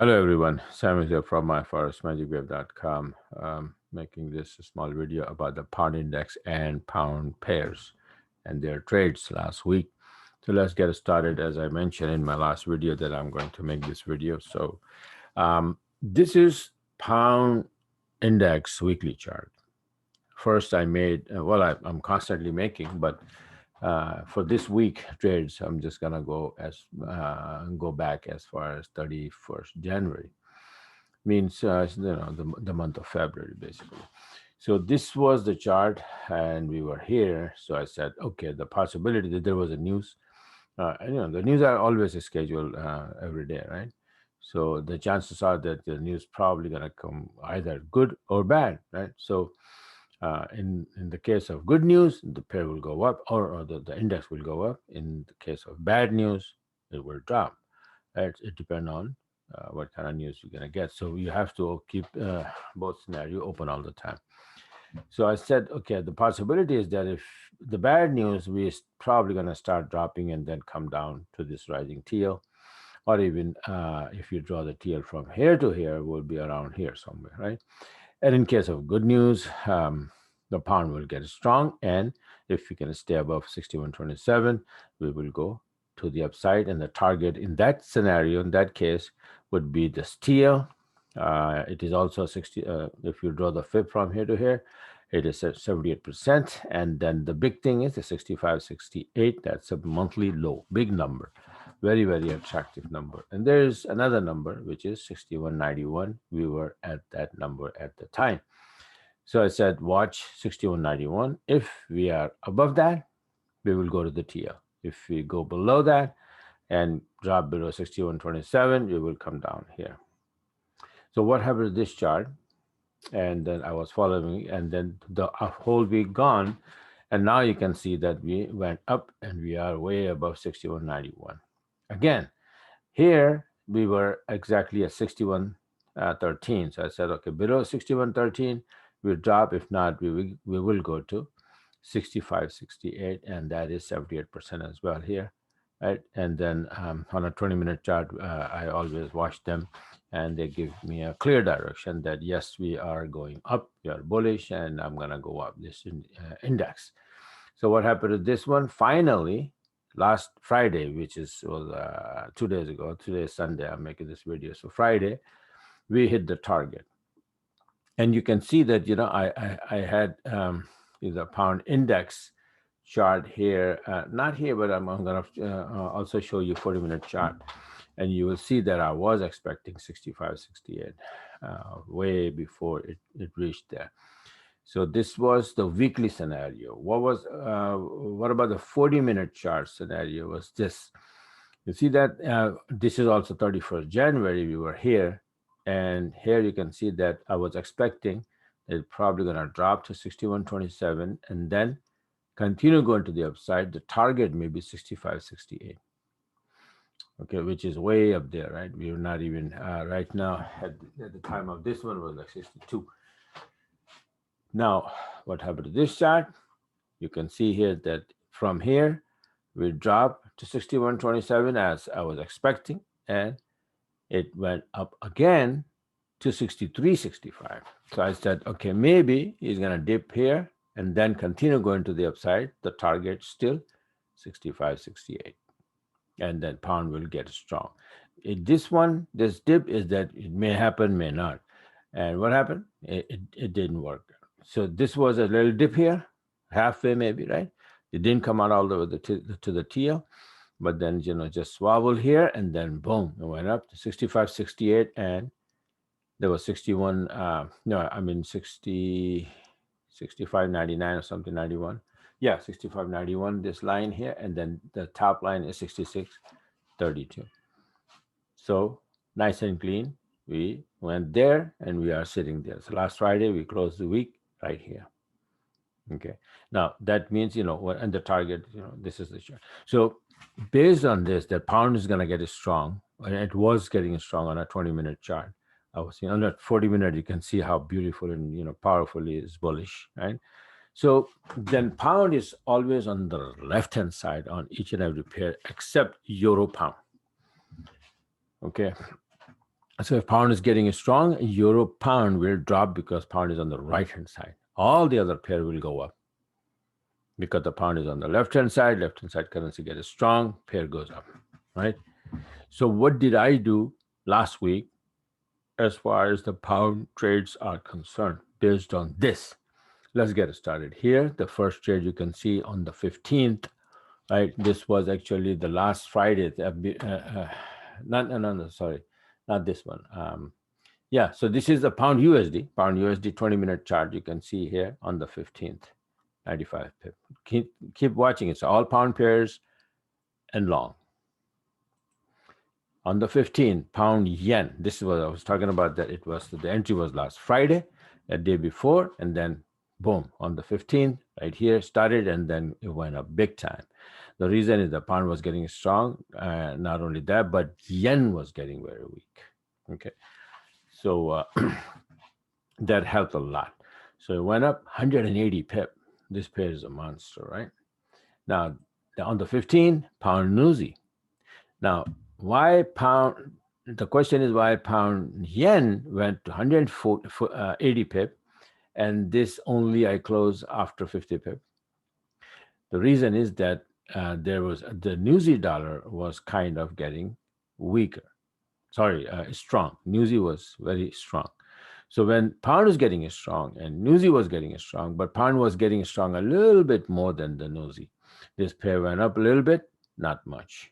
Hello everyone, Sam is here from myforexmagicwave.com, making this small video about the pound index and pound pairs and their trades last week. So let's get started. As I mentioned in my last video that I'm going to make this video. So this is pound index weekly chart. First I made, I'm constantly making, but for this week trades, I'm just gonna go back as far as 31st January, means the month of February basically. So this was the chart, and we were here. So I said, okay, the possibility that there was a news, and, the news are always scheduled every day, right? So the chances are that the news probably gonna come either good or bad, right? So in the case of good news, the pair will go up, or the index will go up. In the case of bad news, it will drop. Right? It depends on what kind of news you're gonna get. So you have to keep both scenario open all the time. So I said, okay, the possibility is that if the bad news, we're probably gonna start dropping and then come down to this rising teal, or even if you draw the teal from here to here, will be around here somewhere, right? And in case of good news, the pound will get strong, and if we can stay above 61.27, we will go to the upside. And the target in that scenario, in that case, would be the steel. It is also 60. If you draw the fib from here to here, it is at 78%. And then the big thing is the 65.68. That's a monthly low, big number, very, very attractive number. And there's another number, which is 61.91. We were at that number at the time. So I said, watch 61.91. If we are above that, we will go to the TL. If we go below that and drop below 61.27, we will come down here. So what happened to this chart? And then I was following, and then the whole week gone. And now you can see that we went up and we are way above 61.91. Again, here we were exactly at 61.13. So I said, okay, below 61.13, we'll drop. If not, we will go to 65.68, and that is 78% as well here, right? And then on a 20-minute chart, I always watch them, and they give me a clear direction that yes, we are going up, we are bullish, and I'm gonna go up this index. So what happened to this one? Finally, last Friday, which was 2 days ago. Today is Sunday. I'm making this video. So Friday, we hit the target, and you can see that I had the pound index chart here, not here, but I'm going to also show you 40-minute chart, and you will see that I was expecting 65.68 way before it reached there. So this was the weekly scenario. What about the 40-minute chart scenario? Was this? You see that this is also 31st January. We were here, and here you can see that I was expecting it's probably going to drop to 61.27 and then continue going to the upside. The target may be 65.68. Okay, which is way up there, right? We are not even right now at the time of this one was like 62. Now, what happened to this chart? You can see here that from here, we dropped to 61.27 as I was expecting, and it went up again to 63.65. So I said, okay, maybe he's going to dip here and then continue going to the upside. The target still 65.68. And then pound will get strong. This dip is that it may happen, may not. And what happened? It didn't work. So this was a little dip here, halfway maybe, right? It didn't come out all the way to the teal, but then, just wobbled here, and then boom, it went up to 65.68, and there was 61, 65.99 or something, 91. Yeah, 65.91, this line here, and then the top line is 66.32. So nice and clean. We went there and we are sitting there. So last Friday, we closed the week right here. Okay. Now that means, and the target, this is the chart. So based on this, that pound is going to get strong, and it was getting strong on a 20-minute chart. I was on that 40-minute, you can see how beautiful and, powerful it is bullish, right? So then pound is always on the left-hand side on each and every pair except euro pound. Okay. So if pound is getting strong, euro pound will drop because pound is on the right hand side. All the other pair will go up because the pound is on the left hand side. Left hand side currency gets strong, pair goes up, right? So what did I do last week as far as the pound trades are concerned based on this? Let's get started here. The first trade you can see on the 15th, right? This was actually the last Friday. Sorry, not this one. Yeah, so this is the pound USD 20-minute chart. You can see here on the 15th, 95 pip. Keep watching. It's all pound pairs and long. On the 15th, pound yen. This is what I was talking about, that it was, the entry was last Friday, a day before, and then boom, on the 15th, right here, started, and then it went up big time. The reason is the pound was getting strong. Not only that, but yen was getting very weak. Okay, so that helped a lot. So it went up 180 pip. This pair is a monster, right? Now, on the 15th, pound newsy. Now, why pound? The question is why pound yen went to 180 pip, and this only I closed after 50 pip. The reason is that there was the New Zealand dollar was kind of getting weaker. Sorry, strong. New Zealand was very strong. So when pound was getting strong and New Zealand was getting strong, but pound was getting strong a little bit more than the New Zealand. This pair went up a little bit, not much.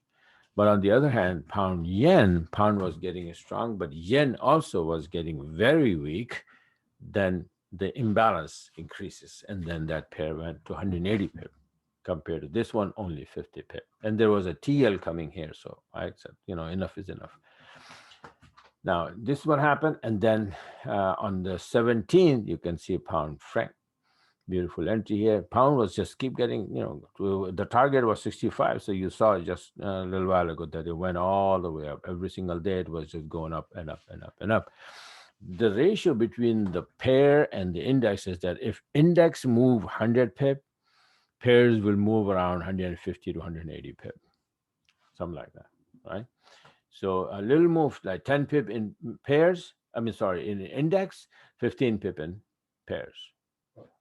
But on the other hand, pound was getting strong, but yen also was getting very weak. Then the imbalance increases, and then that pair went to 180 pip compared to this one, only 50 pip. And there was a TL coming here, so I said, enough is enough. Now, this is what happened. And then on the 17th, you can see pound franc. Beautiful entry here. Pound was just keep getting, the target was 65. So you saw just a little while ago that it went all the way up. Every single day, it was just going up and up and up and up. The ratio between the pair and the index is that if index move 100 pip, pairs will move around 150 to 180 pip, something like that, right? So a little move like 10 pip in pairs, in index, 15 pip in pairs.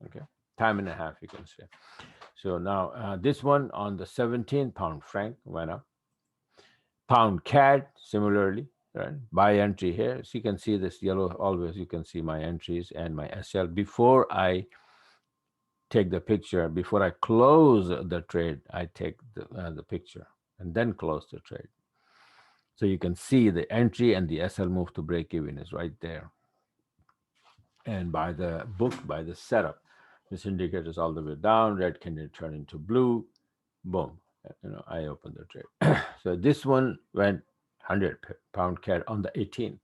Okay, time and a half, you can say. So now this one on the 17th, pound franc went up. Pound CAD, similarly, right? Buy entry here. So you can see this yellow, always you can see my entries and my SL. Before I take the picture, before I close the trade, I take the picture and then close the trade. So you can see the entry and the SL move to break even is right there. And by the book, by the setup, this indicator is all the way down, red can turn into blue, boom, I opened the trade. So this one went 100 pound CAD on the 18th.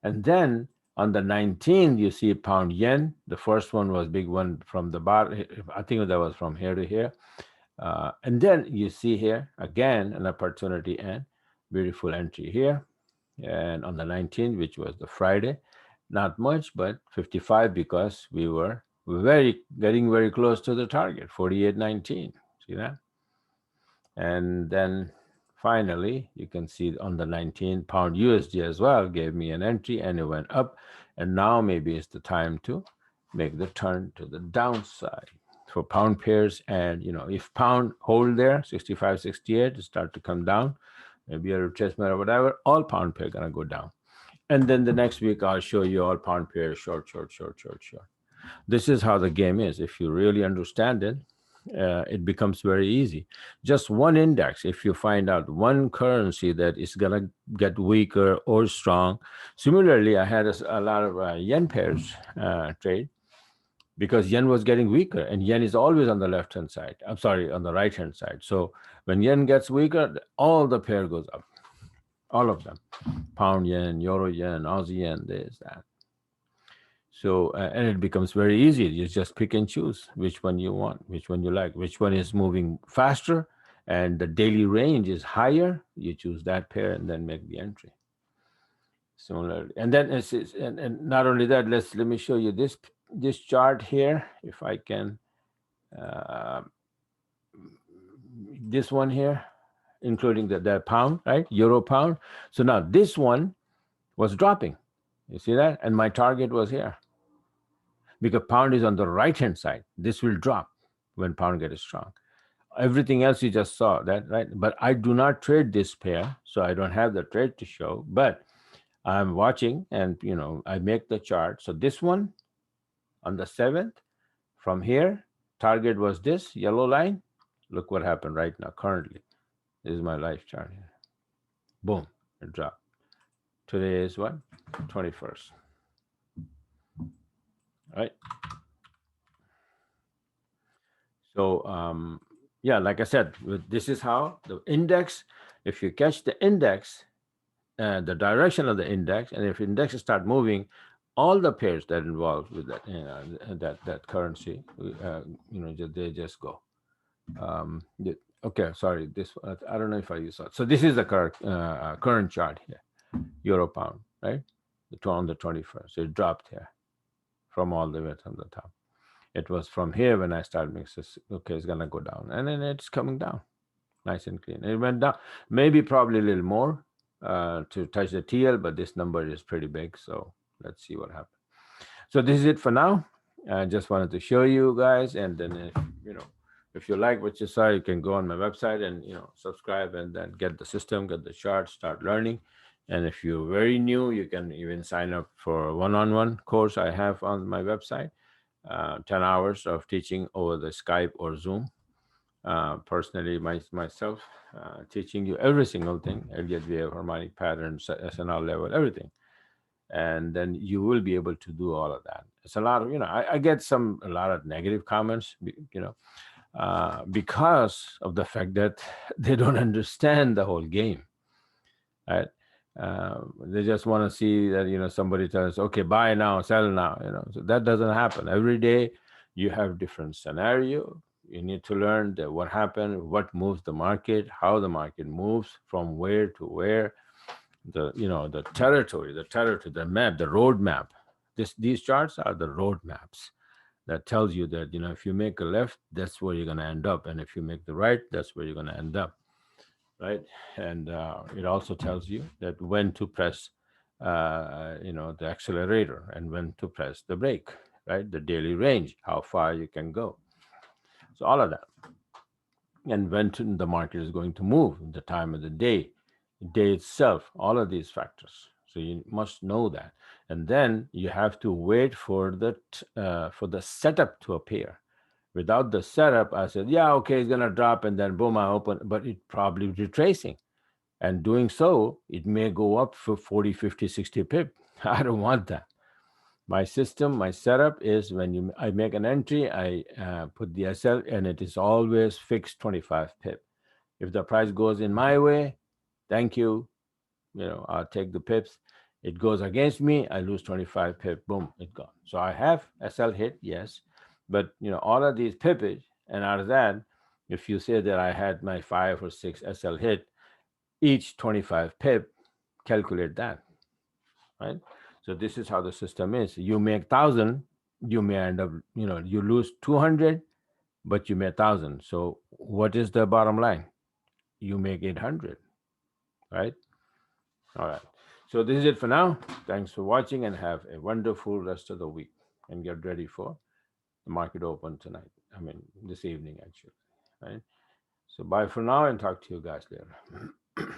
And then on the 19th, you see pound yen. The first one was big one from the bottom. I think that was from here to here. And then you see here, again, an opportunity and beautiful entry here. And on the 19th, which was the Friday, not much, but 55 because we were getting very close to the target, 48.19. See that? And then finally, you can see on the 19th, pound USD as well gave me an entry and it went up. And now maybe it's the time to make the turn to the downside for pound pairs. And, if pound hold there, 65, 68, start to come down, maybe a retracement or whatever, all pound pair going to go down. And then the next week, I'll show you all pound pairs, short. This is how the game is. If you really understand it, it becomes very easy. Just one index, if you find out one currency that is going to get weaker or strong. Similarly, I had a lot of yen pairs trade because yen was getting weaker, and yen is always on the left-hand side. I'm sorry, on the right-hand side. So when yen gets weaker, all the pair goes up. All of them, pound yen, euro yen, Aussie yen, this, that. So, and it becomes very easy. You just pick and choose which one you want, which one you like, which one is moving faster, and the daily range is higher. You choose that pair and then make the entry. Similarly, and then and not only that. Let me show you this chart here, if I can. This one here, including the pound, right? Euro pound. So now this one was dropping. You see that? And my target was here because pound is on the right hand side. This will drop when pound gets strong. Everything else you just saw that, right? But I do not trade this pair, so I don't have the trade to show. But I'm watching, and I make the chart. So this one on the 7th, from here, target was this yellow line. Look what happened right now. Currently, this is my live chart here. Boom, it dropped. Today is what? 21st. Right. So yeah, like I said, this is how the index. If you catch the index, the direction of the index, and if index start moving, all the pairs that involved with that that currency, they just go. Okay, sorry, this I don't know if I saw it. So this is the current chart here, euro pound, right? On the 21st, so it dropped here from all the way from the top. It was from here when I started mixing. Okay, it's gonna go down, and then it's coming down, nice and clean. It went down, maybe probably a little more to touch the TL, but this number is pretty big, so let's see what happens. So this is it for now. I just wanted to show you guys, and then if you like what you saw, you can go on my website and subscribe, and then get the system, get the charts, start learning. And if you're very new, you can even sign up for a one-on-one course I have on my website. 10 hours of teaching over the Skype or Zoom. Personally, myself teaching you every single thing, Elliott wave, harmonic patterns, SNR level, everything. And then you will be able to do all of that. It's a lot of, I get a lot of negative comments, because of the fact that they don't understand the whole game, right? They just want to see that somebody tells, okay, buy now, sell now. So that doesn't happen. Every day you have different scenario. You need to learn that what happened, what moves the market, how the market moves, from where to where, the territory, the map, the road map. These charts are the road maps that tells you that if you make a left, that's where you're going to end up, and if you make the right, that's where you're going to end up, right? And it also tells you that when to press the accelerator and when to press the brake, right? The daily range, how far you can go, so all of that. And when the market is going to move, the time of the day itself, all of these factors. So you must know that, and then you have to wait for the setup to appear. Without the setup, I said, yeah, okay, it's gonna drop, and then boom, I open, but it probably retracing, and doing so, it may go up for 40, 50, 60 pip. I don't want that. My system, my setup is when I make an entry, I put the SL, and it is always fixed 25 pip. If the price goes in my way, thank you. I'll take the pips. It goes against me, I lose 25 pip. Boom, it gone. So I have SL hit, yes, but all of these pippage, and out of that, if you say that I had my 5 or 6 SL hit, each 25 pip, calculate that, right? So this is how the system is. You make 1,000, you may end up, you lose 200, but you make 1,000. So what is the bottom line? You make 800, right? All right. So this is it for now. Thanks for watching, and have a wonderful rest of the week, and get ready for the market open tonight. I mean, this evening, actually, right? So bye for now, and talk to you guys later.